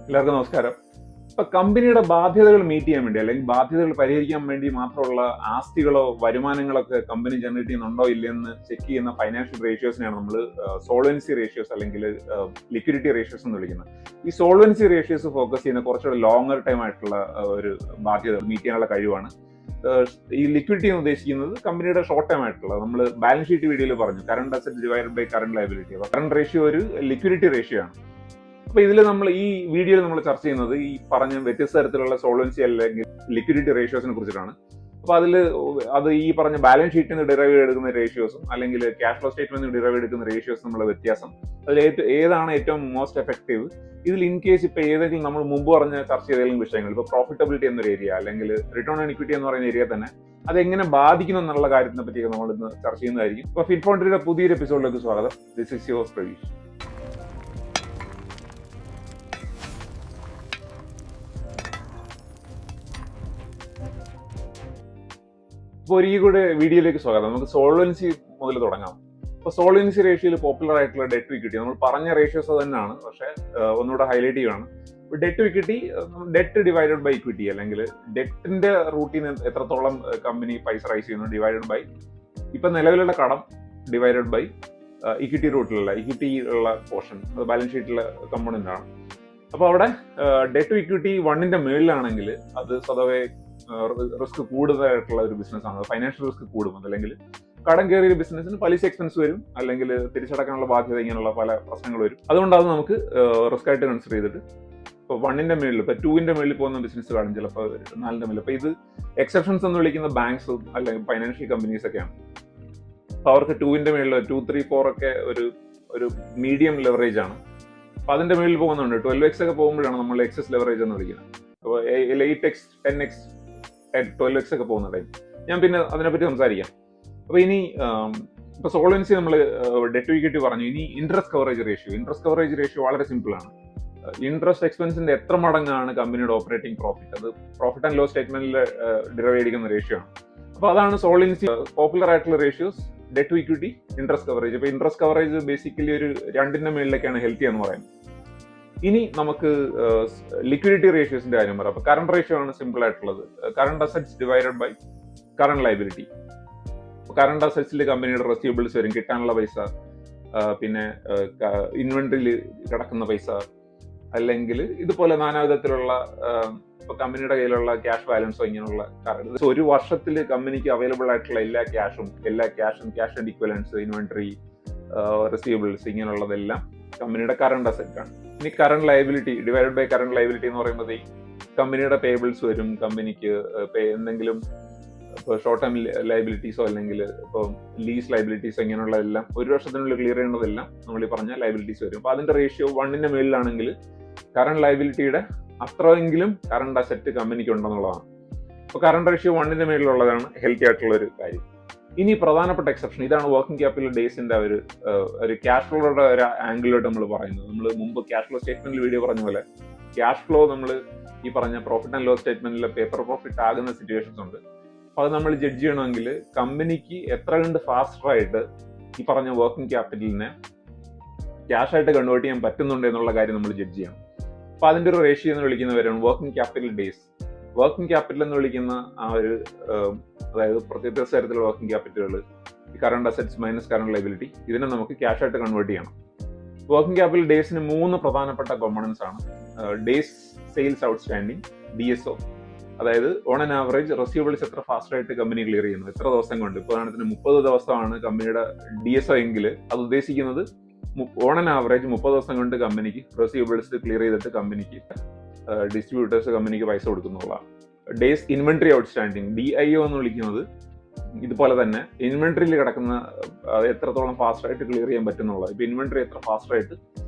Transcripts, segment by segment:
എല്ലാവർക്കും നമസ്കാരം. ഇപ്പൊ കമ്പനിയുടെ ബാധ്യതകൾ മീറ്റ് ചെയ്യാൻ വേണ്ടി അല്ലെങ്കിൽ ബാധ്യതകൾ പരിഹരിക്കാൻ വേണ്ടി മാത്രമുള്ള ആസ്തികളോ വരുമാനങ്ങളൊക്കെ കമ്പനി ജനറേറ്റ് ചെയ്യുന്നുണ്ടോ ഇല്ലെന്ന് ചെക്ക് ചെയ്യുന്ന ഫൈനാൻഷ്യൽ റേഷ്യോസിനെയാണ് നമ്മൾ സോൾവൻസി റേഷ്യോസ് അല്ലെങ്കിൽ ലിക്വിഡിറ്റി റേഷ്യോസ് എന്ന് വിളിക്കുന്നത്. ഈ സോൾവൻസി റേഷ്യോസ് ഫോക്കസ് ചെയ്യുന്ന കുറച്ചുകൂടെ ലോങ്ങർ ടൈം ആയിട്ടുള്ള ഒരു ബാധ്യത മീറ്റ് ചെയ്യാനുള്ള കഴിവാണ്. ഈ ലിക്വിഡിറ്റി എന്ന് ഉദ്ദേശിക്കുന്നത് കമ്പനിയുടെ ഷോർട്ട് ടൈം ആയിട്ടുള്ള, നമ്മൾ ബാലൻസ് ഷീറ്റ് വീഡിയോയിൽ പറഞ്ഞു, current asset divided by current liability. Current ratio ഒരു ലിക്വിഡിറ്റി റേഷ്യോ ആണ്. അപ്പൊ ഇതിൽ നമ്മൾ ഈ വീഡിയോയിൽ നമ്മൾ ചർച്ച ചെയ്യുന്നത് ഈ പറഞ്ഞ വ്യത്യസ്ത തരത്തിലുള്ള സോൾവൻസി അല്ലെങ്കിൽ ലിക്വിഡിറ്റി റേഷ്യോസിനെ കുറിച്ചിട്ടാണ്. അപ്പൊ അത് ഈ പറഞ്ഞ ബാലൻസ് ഷീറ്റിൽ നിന്ന് ഡിറൈവ് എടുക്കുന്ന റേഷ്യോസും അല്ലെങ്കിൽ ക്യാഷ് ഫ്ലോ സ്റ്റേറ്റ്മെന്റ് നിന്ന് ഡിറൈവ് എടുക്കുന്ന റേഷ്യോസും തമ്മിലുള്ള വ്യത്യാസം, അതിൽ ഏതാണ് ഏറ്റവും മോസ്റ്റ് എഫക്റ്റീവ്, ഇതിൽ ഇൻ കേസ് ഇപ്പൊ ഏതെങ്കിലും നമ്മൾ മുമ്പ് പറഞ്ഞ ചർച്ച ചെയ്ത ഏതെങ്കിലും വിഷയങ്ങൾ, ഇപ്പൊ പ്രോഫിറ്റബിലിറ്റി എന്നൊരു ഏരിയ അല്ലെങ്കിൽ റിട്ടേൺ ഓൺ ഇക്വിറ്റി എന്ന് പറയുന്ന ഏരിയ തന്നെ അതെങ്ങനെ ബാധിക്കണം എന്നുള്ള കാര്യത്തിനെ പറ്റിയൊക്കെ നമ്മൾ ഇന്ന് ചർച്ച ചെയ്യുന്നതായിരിക്കും. ഇപ്പൊ ഫിറ്റ് ഫോണ്ടിയുടെ പുതിയൊരു എപ്പിസോഡിലേക്ക് സ്വാഗതം. This is your Praveesh. ഇപ്പോൾ ഒരിക്കൽ കൂടെ വീഡിയോയിലേക്ക് സ്വാഗതം. നമുക്ക് സോൾവൻസി മുതൽ തുടങ്ങാം. ഇപ്പോൾ സോൾവൻസി റേഷ്യോയിൽ പോപ്പുലർ ആയിട്ടുള്ള ഡെറ്റ് ഇക്വിറ്റി, നമ്മൾ പറഞ്ഞ റേഷ്യോസ് തന്നെയാണ്, പക്ഷേ ഒന്നുകൂടെ ഹൈലൈറ്റ് ചെയ്യുകയാണ്. Debt equity, debt divided by equity അല്ലെങ്കിൽ ഡെറ്റിന്റെ റൂട്ടിൽ നിന്ന് എത്രത്തോളം കമ്പനി പൈസ റൈസ് ചെയ്യുന്നു ഡിവൈഡഡ് ബൈ ഇപ്പം നിലവിലുള്ള കടം ഡിവൈഡഡ് ബൈ ഇക്വിറ്റി ഉള്ള പോർഷൻ, അത് ബാലൻസ് ഷീറ്റിലെ കമ്പോണന്റ് ആണ്. അപ്പോൾ അവിടെ ഡെറ്റ് ടു ഇക്വിറ്റി 1ന്റെ മേളിലാണെങ്കിൽ അത് സ്വതവേ റിസ്ക് കൂടുതലായിട്ടുള്ള ഒരു ബിസിനസ് ആണ്. ഫൈനാൻഷ്യൽ റിസ്ക് കൂടും. അല്ലെങ്കിൽ കടം കയറിയ ബിസിനസ്സിന് പലിശ എക്സ്പെൻസ് വരും, അല്ലെങ്കിൽ തിരിച്ചടക്കാനുള്ള ബാധ്യത, ഇങ്ങനെയുള്ള പല പ്രശ്നങ്ങൾ വരും. അതുകൊണ്ട് അത് നമുക്ക് റിസ്ക് ആയിട്ട് കൺസിഡർ ചെയ്തിട്ട് ഇപ്പോൾ 1ന്റെ മേളിൽ, ഇപ്പോൾ 2ന്റെ മേളിൽ പോകുന്ന ബിസിനസ് കാണും, ചിലപ്പോൾ 4ന്റെ മേളിൽ. അപ്പോൾ ഇത് എക്സെപ്ഷൻസ് എന്ന് വിളിക്കുന്ന ബാങ്ക്സും അല്ലെങ്കിൽ ഫൈനാൻഷ്യൽ കമ്പനീസ് ഒക്കെയാണ്. അപ്പോൾ അവർക്ക് 2ന്റെ മേളിൽ 2, 3, 4 ഒക്കെ ഒരു മീഡിയം ലെവറേജ് ആണ്. അപ്പോൾ അതിന്റെ മേളിൽ പോകുന്നുണ്ട്. 12x ഒക്കെ പോകുമ്പോഴാണ് നമ്മൾ എക്സസ് ലെവറേജ് എന്ന് വിളിക്കുന്നത്. അപ്പോൾ 8x, 10x, 12x ഒക്കെ പോകുന്ന ടൈം ഞാൻ പിന്നെ അതിനെപ്പറ്റി സംസാരിക്കാം. അപ്പോൾ ഇനി ഇപ്പോൾ സോൾവൻസി നമ്മൾ ഡെറ്റ് ടു ഇക്വിറ്റി പറഞ്ഞു. ഇനി ഇൻട്രസ്റ്റ് കവറേജ് റേഷ്യോ വളരെ സിമ്പിൾ ആണ്. ഇൻട്രസ്റ്റ് എക്സ്പെൻസിന്റെ എത്ര മടങ്ങാണ് കമ്പനിയുടെ ഓപ്പറേറ്റിംഗ് പ്രോഫിറ്റ്, അത് പ്രോഫിറ്റ് ആൻഡ് ലോസ് സ്റ്റേറ്റ്മെന്റിൽ ഡിറൈവ് ചെയ്യുന്ന റേഷ്യോ ആണ്. അപ്പോൾ അതാണ് സോൾവൻസി പോപ്പുലർ ആയിട്ടുള്ള ratios, debt to equity, interest coverage. ഇപ്പോൾ ഇൻട്രസ്റ്റ് കവറേജ് ബേസിക്കലി ഒരു 2ന്റെ മേളിലേക്കാണ് ഹെൽത്തി എന്ന് പറയുന്നത്. ഇനി നമുക്ക് ലിക്വിഡിറ്റി റേഷ്യോസിന്റെ കാര്യം പറയാം. അപ്പൊ കറണ്ട് റേഷ്യോ ആണ് സിമ്പിൾ ആയിട്ടുള്ളത്. Current assets divided by current liability. Current അസറ്റ്സിൽ കമ്പനിയുടെ റെസീവബിൾസ് വരും, കിട്ടാനുള്ള പൈസ, പിന്നെ ഇൻവെന്ററിയിൽ കിടക്കുന്ന പൈസ, അല്ലെങ്കിൽ ഇതുപോലെ നാനാവിധത്തിലുള്ള കമ്പനിയുടെ കയ്യിലുള്ള ക്യാഷ് ബാലൻസോ ഇങ്ങനെയുള്ള കറണ്ട്. ഒരു വർഷത്തിൽ കമ്പനിക്ക് അവൈലബിൾ ആയിട്ടുള്ള എല്ലാ ക്യാഷും cash and equivalents, inventory, receivables, ഇങ്ങനെയുള്ളതെല്ലാം കമ്പനിയുടെ കറണ്ട് അസറ്റ് ആണ്. ഇനി current liability divided by current liability എന്ന് പറയുമ്പോൾ കമ്പനിയുടെ പേബിൾസ് വരും, കമ്പനിക്ക് എന്തെങ്കിലും ഇപ്പോൾ ഷോർട്ട് ടൈം ലയബിലിറ്റീസോ അല്ലെങ്കിൽ ഇപ്പോൾ ലീസ് ലയബിലിറ്റീസോ ഇങ്ങനെയുള്ളതെല്ലാം ഒരു വർഷത്തിനുള്ളിൽ ക്ലിയർ ചെയ്യേണ്ടതെല്ലാം നമ്മൾ ഈ പറഞ്ഞ ലയബിലിറ്റീസ് വരും. അപ്പോൾ അതിന്റെ റേഷ്യോ 1ന്റെ മേളിലാണെങ്കിൽ കറണ്ട് ലയബിലിറ്റിയുടെ അത്രയെങ്കിലും കറണ്ട് അസറ്റ് കമ്പനിക്ക് ഉണ്ടെന്നുള്ളതാണ്. അപ്പോൾ കറണ്ട് റേഷ്യോ 1ന്റെ മേളിലുള്ളതാണ് ഹെൽത്തി ആയിട്ടുള്ള ഒരു കാര്യം. ഇനി പ്രധാനപ്പെട്ട എക്സെപ്ഷൻ ഇതാണ്, വർക്കിംഗ് ക്യാപിറ്റൽ ഡേയ്സിന്റെ ഒരു ക്യാഷ് ഫ്ലോയുടെ ഒരു ആംഗിളിലോട്ട് നമ്മൾ പറയുന്നത്. നമ്മൾ മുമ്പ് ക്യാഷ് ഫ്ലോ സ്റ്റേറ്റ്മെന്റിൽ വീഡിയോ പറഞ്ഞ പോലെ ക്യാഷ് ഫ്ലോ നമ്മൾ ഈ പറഞ്ഞ പ്രോഫിറ്റ് ആൻഡ് ലോസ് സ്റ്റേറ്റ്മെന്റിലെ പേപ്പർ പ്രോഫിറ്റ് ആകുന്ന സിറ്റുവേഷൻസ് ഉണ്ട്. അപ്പോൾ അത് നമ്മൾ ജഡ്ജ് ചെയ്യണമെങ്കിൽ കമ്പനിക്ക് എത്ര കണ്ട് ഫാസ്റ്ററായിട്ട് ഈ പറഞ്ഞ വർക്കിംഗ് ക്യാപിറ്റലിനെ ക്യാഷ് ആയിട്ട് കൺവേർട്ട് ചെയ്യാൻ പറ്റുന്നുണ്ട് എന്നുള്ള കാര്യം നമ്മൾ ജഡ്ജ് ചെയ്യണം. അപ്പോൾ അതിന്റെ ഒരു റേഷ്യോ എന്ന് വിളിക്കുന്നവരാണ് working capital days. Working capital എന്ന് വിളിക്കുന്ന ആ ഒരു, അതായത് പ്രത്യേക തരത്തിലുള്ള വർക്കിംഗ് ക്യാപിറ്റലുകൾ, current assets minus current liability, ഇതിനെ നമുക്ക് ക്യാഷ് ആയിട്ട് കൺവേർട്ട് ചെയ്യണം. വർക്കിംഗ് ക്യാപിറ്റൽ ഡേയ്സിന് 3 പ്രധാനപ്പെട്ട കോമ്പണൻസ് ആണ്. ഡേയ്സ് സെയിൽസ് ഔട്ട്സ്റ്റാൻഡിങ്, DSO, അതായത് ഓൺ ആൻ ആവറേജ് റെസീവബിൾസ് എത്ര ഫാസ്റ്റ് ആയിട്ട് കമ്പനി ക്ലിയർ ചെയ്യുന്നു, എത്ര ദിവസം കൊണ്ട്. ഉദാഹരണത്തിന് 30 ദിവസമാണ് കമ്പനിയുടെ DSO എങ്കിൽ അത് ഉദ്ദേശിക്കുന്നത് ഓൺ ആൻ ആവറേജ് 30 ദിവസം കൊണ്ട് കമ്പനിക്ക് റെസീവബിൾസ് ക്ലിയർ ചെയ്തിട്ട് കമ്പനിക്ക് ഡിസ്ട്രിബ്യൂട്ടേഴ്സ് കമ്പനിക്ക് പൈസ കൊടുക്കുന്നുള്ളതാണ്. ഡേയ്സ് ഇൻവെന്ററി ഔട്ട്സ്റ്റാൻഡിങ്, DIO എന്ന് വിളിക്കുന്നത് ഇതുപോലെ തന്നെ ഇൻവെന്ററിയിൽ കിടക്കുന്ന എത്രത്തോളം ഫാസ്റ്റായിട്ട് ക്ലിയർ ചെയ്യാൻ പറ്റുന്നുള്ളത്. ഇപ്പൊ ഇൻവെന്ററി എത്ര ഫാസ്റ്റായിട്ട്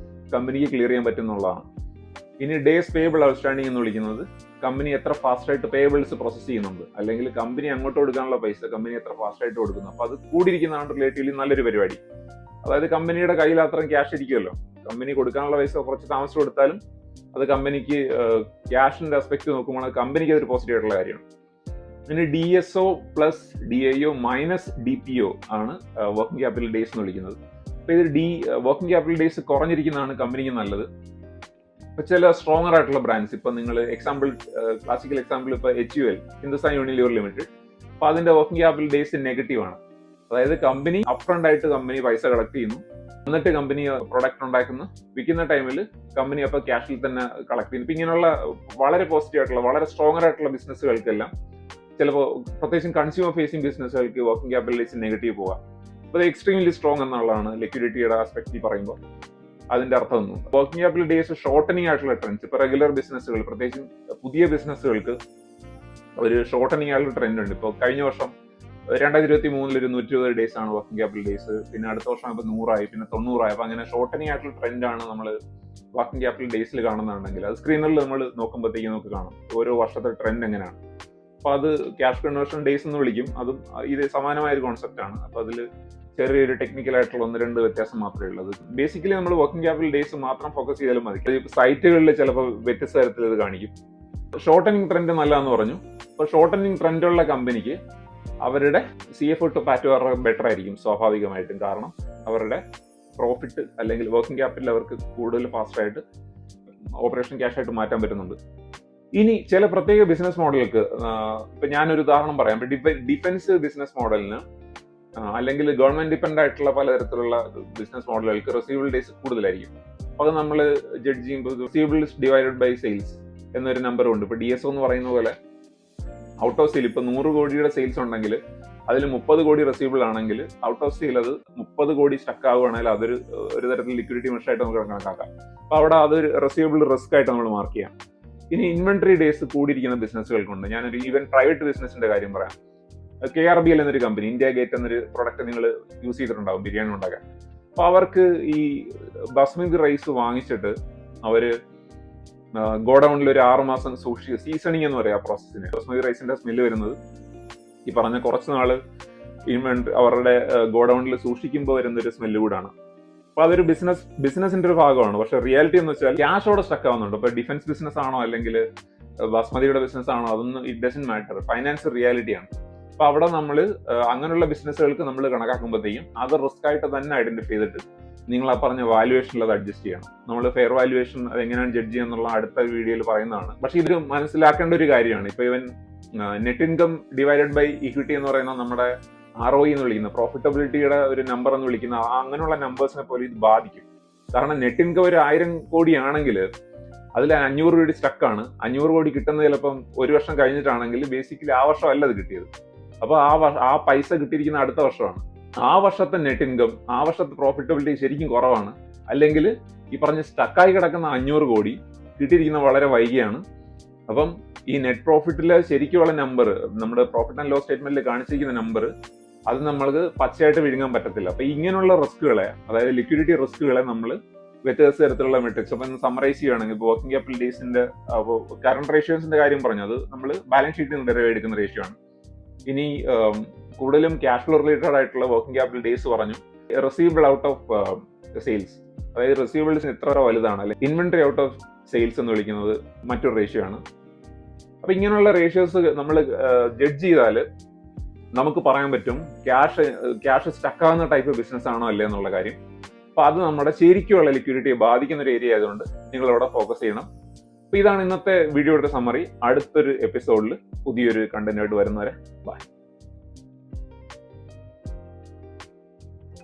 കമ്പനിക്ക് ക്ലിയർ ചെയ്യാൻ പറ്റുന്നുള്ളതാണ്. ഇനി ഡേയ്സ് പേബിൾ ഔട്ട്സ്റ്റാൻഡിങ് എന്ന് വിളിക്കുന്നത് കമ്പനി എത്ര ഫാസ്റ്റായിട്ട് പേബിൾസ് പ്രോസസ് ചെയ്യുന്നുണ്ട്, അല്ലെങ്കിൽ കമ്പനി അങ്ങോട്ട് കൊടുക്കാനുള്ള പൈസ കമ്പനി എത്ര ഫാസ്റ്റായിട്ട് കൊടുക്കുന്നു. അപ്പൊ അത് കൂടിയിരിക്കുന്നതാണ് റിലേറ്റീവ്ലി നല്ലൊരു പരിപാടി. അതായത് കമ്പനിയുടെ കയ്യിൽ അത്രയും ക്യാഷ് ഇരിക്കുമല്ലോ, കമ്പനി കൊടുക്കാനുള്ള പൈസ കുറച്ച് താമസിച്ച് കൊടുത്താലും അത് കമ്പനിക്ക് ക്യാഷിന്റെ ആസ്പെക്ട് നോക്കുമ്പോൾ കമ്പനിക്ക് അതൊരു പോസിറ്റീവ് ആയിട്ടുള്ള കാര്യമാണ്. ഇനി DSO plus DIO minus DPO ആണ് വർക്കിംഗ് ക്യാപിറ്റൽ ഡേയ്സ് എന്ന് വിളിക്കുന്നത്. അപ്പോൾ ഇത് വർക്കിംഗ് ക്യാപിറ്റൽ ഡേയ്സ് കുറഞ്ഞിരിക്കുന്നതാണ് കമ്പനിക്ക് നല്ലത്. ഇപ്പൊ ചില സ്ട്രോങ്ങർ ആയിട്ടുള്ള ബ്രാൻഡ്സ്, ഇപ്പൊ നിങ്ങൾ ക്ലാസിക്കൽ എക്സാമ്പിൾ ഇപ്പൊ HUL, ഹിന്ദുസ്ഥാൻ യൂണിലിവർ ലിമിറ്റഡ്, അപ്പൊ അതിന്റെ വർക്കിംഗ് ക്യാപിറ്റൽ ഡേയ്സ് നെഗറ്റീവ് ആണ്. അതായത് കമ്പനി അപ്ഫ്രണ്ട് ആയിട്ട് കമ്പനി പൈസ കളക്ട് ചെയ്യുന്നു, എന്നിട്ട് കമ്പനി പ്രൊഡക്റ്റ് ഉണ്ടാക്കുന്നു, വിൽക്കുന്ന ടൈമിൽ കമ്പനി അപ്പോൾ ക്യാഷിൽ തന്നെ കളക്ട് ചെയ്യുന്നു. ഇപ്പൊ ഇങ്ങനെയുള്ള വളരെ പോസിറ്റീവ് ആയിട്ടുള്ള വളരെ സ്ട്രോങ്ങർ ആയിട്ടുള്ള ബിസിനസ്സുകൾക്കെല്ലാം ചിലപ്പോൾ പ്രത്യേകിച്ചും കൺസ്യൂമർ ഫേസിംഗ് ബിസിനസ്സുകൾക്ക് വർക്കിംഗ് ക്യാപിറ്റൽ ഡേയ്സ് നെഗറ്റീവ് പോകാം. അപ്പോൾ അത് എക്സ്ട്രീംലി സ്ട്രോങ് എന്നുള്ളതാണ് ലിക്വിഡിറ്റിയുടെ ആസ്പെക്റ്റിൽ പറയുമ്പോൾ അതിന്റെ അർത്ഥം ഒന്നും. വർക്കിംഗ് ക്യാപിറ്റൽ ഡേയ്സ് ഷോർട്ടനിങ് ആയിട്ടുള്ള ട്രെൻഡ്സ്, ഇപ്പൊ റെഗുലർ ബിസിനസ്സുകൾ പ്രത്യേകിച്ചും പുതിയ ബിസിനസ്സുകൾക്ക് ഒരു ഷോർട്ടനിങ് ആയിട്ടുള്ള ട്രെൻഡ് ഉണ്ട്. ഇപ്പോൾ കഴിഞ്ഞ വർഷം 2023 ഒരു 120 ഡേയ്സ് ആണ് വർക്കിംഗ് ക്യാപിറ്റൽ ഡേയ്സ്, പിന്നെ അടുത്ത വർഷം ഇപ്പോൾ 100 പിന്നെ 90 അപ്പൊ അങ്ങനെ ഷോർട്ടനിങ് ആയിട്ടുള്ള ട്രെൻഡാണ് നമ്മൾ വർക്കിംഗ് ക്യാപിറ്റൽ ഡേയ്സിൽ കാണുന്നുണ്ടെങ്കിൽ അത് സ്ക്രീനിൽ നമ്മൾ നോക്കുമ്പോഴത്തേക്കും നമുക്ക് കാണാം ഓരോ വർഷത്തെ ട്രെൻഡ് എങ്ങനെയാണ്. അപ്പൊ അത് ക്യാഷ് കൺവേർഷൻ ഡേയ്സ് എന്ന് വിളിക്കും. അതും ഇത് സമാനമായ ഒരു കോൺസെപ്റ്റ് ആണ്. അപ്പൊ അതിൽ ചെറിയൊരു ടെക്നിക്കൽ ആയിട്ടുള്ള 1-2 വ്യത്യാസം മാത്രമേ ഉള്ളത്. ബേസിക്കലി നമ്മൾ വർക്കിംഗ് ക്യാപിറ്റൽ ഡേയ്സ് മാത്രം ഫോക്കസ് ചെയ്താലും മതി. സൈറ്റുകളിൽ ചിലപ്പോൾ വ്യത്യസ്ത തരത്തിൽ ഇത് കാണിക്കും. ഷോർട്ടനിങ് ട്രെൻഡ് നല്ലതെന്ന് പറഞ്ഞു. അപ്പൊ ഷോർട്ടനിങ് ട്രെൻഡുള്ള കമ്പനിക്ക് അവരുടെ CFO ടു പാറ്റ് ബെറ്റർ ആയിരിക്കും സ്വാഭാവികമായിട്ടും. കാരണം അവരുടെ പ്രോഫിറ്റ് അല്ലെങ്കിൽ വർക്കിംഗ് ക്യാപിറ്റൽ അവർക്ക് കൂടുതൽ ഫാസ്റ്റായിട്ട് ഓപ്പറേഷൻ ക്യാഷ് ആയിട്ട് മാറ്റാൻ പറ്റുന്നുണ്ട്. ഇനി ചില പ്രത്യേക ബിസിനസ് മോഡലുകൾക്ക്, ഇപ്പൊ ഞാനൊരു ഉദാഹരണം പറയാം. ഡിഫൻസ് ബിസിനസ് മോഡലിന് അല്ലെങ്കിൽ ഗവൺമെന്റ് ഡിപ്പെൻഡ് ആയിട്ടുള്ള പലതരത്തിലുള്ള ബിസിനസ് മോഡലുകൾക്ക് റിസീവബിൾ ഡേയ്സ് കൂടുതലായിരിക്കും. അപ്പൊ അത് നമ്മൾ ജഡ്ജ് ചെയ്യുമ്പോൾ റിസീവബിൾസ് ഡിവൈഡഡ് ബൈ സെയിൽസ് എന്നൊരു നമ്പർ ഉണ്ട്. ഇപ്പൊ DSO എന്ന് പറയുന്ന പോലെ ഔട്ട് ഓഫ് സെയിൽ ഇപ്പൊ 100 കോടിയുടെ സെയിൽസ് ഉണ്ടെങ്കിൽ അതിൽ 30 കോടി റിസീവബിൾ ആണെങ്കിൽ ഔട്ട് ഓഫ് സെയിൽ അത് 30 കോടി സ്റ്റക്ക് ആവുകയാണെങ്കിൽ അതൊരു തരത്തിൽ ലിക്വിഡിറ്റി മെഷറായിട്ട് നമുക്ക് കണക്കാക്കാം. അപ്പൊ അവിടെ അതൊരു റിസീവബിൾ റിസ്ക് ആയിട്ട് നമ്മൾ മാർക്ക് ചെയ്യാം. ഇനി ഇൻവെന്ററി ഡേയ്സ് കൂടിയിരിക്കുന്ന ബിസിനസ്സുകൾക്കുണ്ട്. ഞാനൊരു ഈവൻ പ്രൈവറ്റ് ബിസിനസിന്റെ കാര്യം പറയാം. KRBL എന്നൊരു കമ്പനി, ഇന്ത്യ ഗേറ്റ് എന്നൊരു പ്രൊഡക്റ്റ് നിങ്ങൾ യൂസ് ചെയ്തിട്ടുണ്ടാവും ബിരിയാണി ഉണ്ടാക്കാൻ. അപ്പൊ അവർക്ക് ഈ ബസ്മതി റൈസ് വാങ്ങിച്ചിട്ട് അവര് ഗോഡൌണിൽ ഒരു 6 മാസം സൂക്ഷിച്ച്, സീസണിങ് എന്ന് പറയാം പ്രോസസ്സിന്. ബസ്മതി റൈസിന്റെ സ്മെല്ല് വരുന്നത് ഈ പറഞ്ഞ കുറച്ച് നാള് അവരുടെ ഗോഡൌണിൽ സൂക്ഷിക്കുമ്പോൾ വരുന്ന ഒരു സ്മെല്ല് കൂടാണ്. അപ്പൊ അതൊരു ബിസിനസിന്റെ ഒരു ഭാഗമാണ്. പക്ഷെ റിയാലിറ്റി എന്ന് വെച്ചാൽ ക്യാഷോടെ സ്റ്റക്ക് ആവുന്നുണ്ട്. ഇപ്പൊ ഡിഫൻസ് ബിസിനസ് ആണോ അല്ലെങ്കിൽ ബസ്മതിയുടെ ബിസിനസ് ആണോ, അതൊന്നും ഇറ്റ് ഡസന്റ് മാറ്റർ. ഫൈനാൻസ് റിയാലിറ്റിയാണ്. അപ്പൊ അവിടെ നമ്മൾ അങ്ങനെയുള്ള ബിസിനസ്സുകൾക്ക് നമ്മൾ കണക്കാക്കുമ്പോഴത്തേക്കും അത് റിസ്ക് ആയിട്ട് തന്നെ ഐഡന്റിഫൈ ചെയ്തിട്ട് നിങ്ങൾ ആ പറഞ്ഞ വാല്യുവേഷനിൽ അത് അഡ്ജസ്റ്റ് ചെയ്യണം. നമ്മൾ ഫെയർ വാല്യുവേഷൻ അത് എങ്ങനെയാണ് ജഡ്ജ് ചെയ്യുന്നുള്ള അടുത്ത വീഡിയോയിൽ പറയുന്നതാണ്. പക്ഷെ ഇത് മനസ്സിലാക്കേണ്ട ഒരു കാര്യമാണ്. ഇപ്പൊ ഇവൻ net income divided by equity എന്ന് പറയുന്ന നമ്മുടെ ROE എന്ന് വിളിക്കുന്ന പ്രോഫിറ്റബിലിറ്റിയുടെ ഒരു നമ്പർ എന്ന് വിളിക്കുന്ന അങ്ങനെയുള്ള നമ്പേഴ്സിനെ പോലെ ഇത് ബാധിക്കും. കാരണം നെറ്റ് ഇൻകം ഒരു 1000 കോടി ആണെങ്കിൽ അതിൽ 500 കോടി സ്റ്റക്കാണ്. 500 കോടി കിട്ടുന്നത് ചിലപ്പം 1 വർഷം കഴിഞ്ഞിട്ടാണെങ്കിൽ ബേസിക്കലി ആ വർഷം അല്ല അത് കിട്ടിയത്. അപ്പൊ ആ പൈസ കിട്ടിയിരിക്കുന്ന അടുത്ത വർഷമാണ്. ആ വർഷത്തെ നെറ്റ് ഇൻകം, ആ വർഷത്തെ പ്രോഫിറ്റബിലിറ്റി ശരിക്കും കുറവാണ്. അല്ലെങ്കിൽ ഈ പറഞ്ഞ സ്റ്റക്കായി കിടക്കുന്ന 500 കോടി കിട്ടിയിരിക്കുന്ന വളരെ വൈകിയാണ്. അപ്പം ഈ നെറ്റ് പ്രോഫിറ്റിലെ ശരിക്കുള്ള നമ്പർ, നമ്മുടെ പ്രോഫിറ്റ് ആൻഡ് ലോസ് സ്റ്റേറ്റ്മെന്റിൽ കാണിച്ചിരിക്കുന്ന നമ്പർ, അത് നമ്മൾക്ക് പച്ചയായിട്ട് വിഴുങ്ങാൻ പറ്റത്തില്ല. അപ്പൊ ഇങ്ങനെയുള്ള റിസ്കുകളെ, അതായത് ലിക്വിഡിറ്റി റിസ്കുകളെ നമ്മൾ വ്യത്യസ്ത തരത്തിലുള്ള മെട്രിക്സ്, അപ്പൊ സമ്മറൈസ് ചെയ്യുകയാണെങ്കിൽ വർക്കിംഗ് ക്യാപിറ്റൽ ഡേയ്സിന്റെ കറണ്ട് റേഷ്യോസിന്റെ കാര്യം പറഞ്ഞു, അത് നമ്മൾ ബാലൻസ് ഷീറ്റിൽ നിന്ന് ഡെറിവ് എടുക്കുന്ന റേഷ്യോ ആണ്. ഇനി കൂടുതലും ക്യാഷ് ഫ്ലോ റിലേറ്റഡ് ആയിട്ടുള്ള വർക്കിംഗ് ക്യാപിറ്റൽ ഡേയ്സ് പറഞ്ഞു. റിസീവബിൾ ഔട്ട് ഓഫ് സെയിൽസ്, അതായത് റിസീവബിൾസിന് എത്ര വലുതാണ്, അല്ലെങ്കിൽ ഇൻവെന്ററി ഔട്ട് ഓഫ് സെയിൽസ് എന്ന് വിളിക്കുന്നത് മറ്റൊരു റേഷ്യോ ആണ്. അപ്പൊ ഇങ്ങനെയുള്ള റേഷ്യോസ് നമ്മൾ ജഡ്ജ് ചെയ്താൽ നമുക്ക് പറയാൻ പറ്റും ക്യാഷ് സ്റ്റക്കാവുന്ന ടൈപ്പ് ബിസിനസ് ആണോ അല്ലേ എന്നുള്ള കാര്യം. അപ്പൊ അത് നമ്മുടെ ശരിക്കുള്ള ലിക്വിഡിറ്റിയെ ബാധിക്കുന്ന ഒരു ഏരിയ ആയതുകൊണ്ട് നിങ്ങൾ അവിടെ ഫോക്കസ് ചെയ്യണം. അപ്പൊ ഇതാണ് ഇന്നത്തെ വീഡിയോയുടെ സമ്മറി. അടുത്തൊരു എപ്പിസോഡിൽ പുതിയൊരു കണ്ടന്റായിട്ട് വരുന്നവരെ ബൈ.